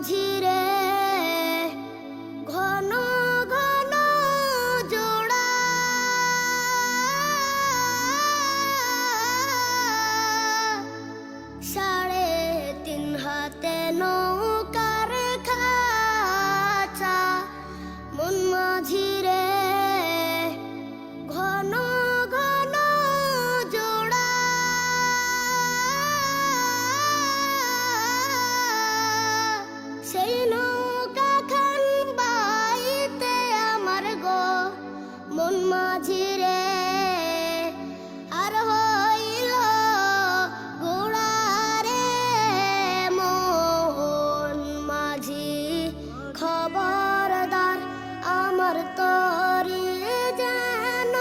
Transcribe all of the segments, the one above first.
মাঝি রে ঘন ঘন জোড়া সাড়ে তিন হাতে নৌকার খাঁচা মন মাঝি রে ঘন ঘন জোড়া সেই নৌকা খান বাইতে আমার গো মন মাঝি রে আর হইল গোড়া রে মন মাঝি খবরদার আমার তরি যেন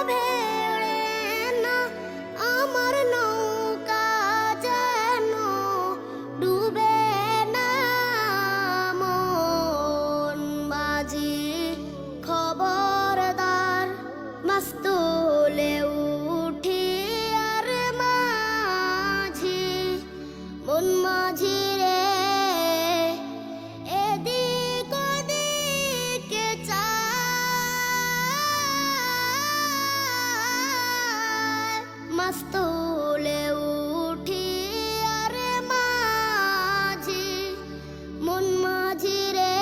ভেড়ে না আমার নৌকা যেন ডুবে না মন মাঝি খবরদার মাস্তুলে উঠি আর মাঝি মন মাঝি রে এদিক ওদিকে চায় মাস্তুলে উঠি আর মাঝি মন মাঝি রে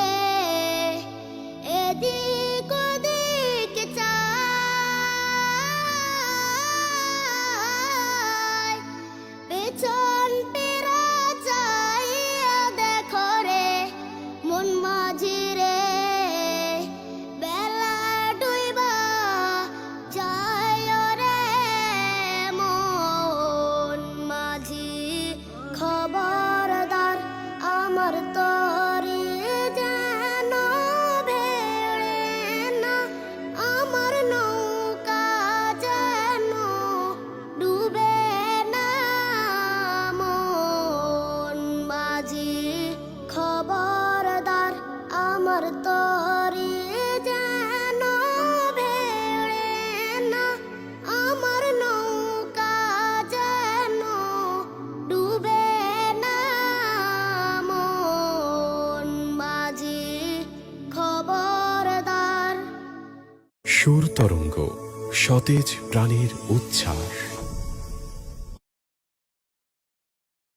এদিক ওদিকে চায় পেছন পেরা চাইয়া দেখো রে মন মাঝি রে বেলা ডুইবা যায় রে মন মাঝি খবরদার আমার তরি যেন ভেড়ে না আমার নৌকা যেন ডুবে না মন মাঝি খবরদার আমার তরি যেন ভেড়ে না আমার নৌকা যেন ডুবে না মন মাঝি খবরদার। সুর তরঙ্গ, সতেজ প্রাণের উচ্ছ্বাস।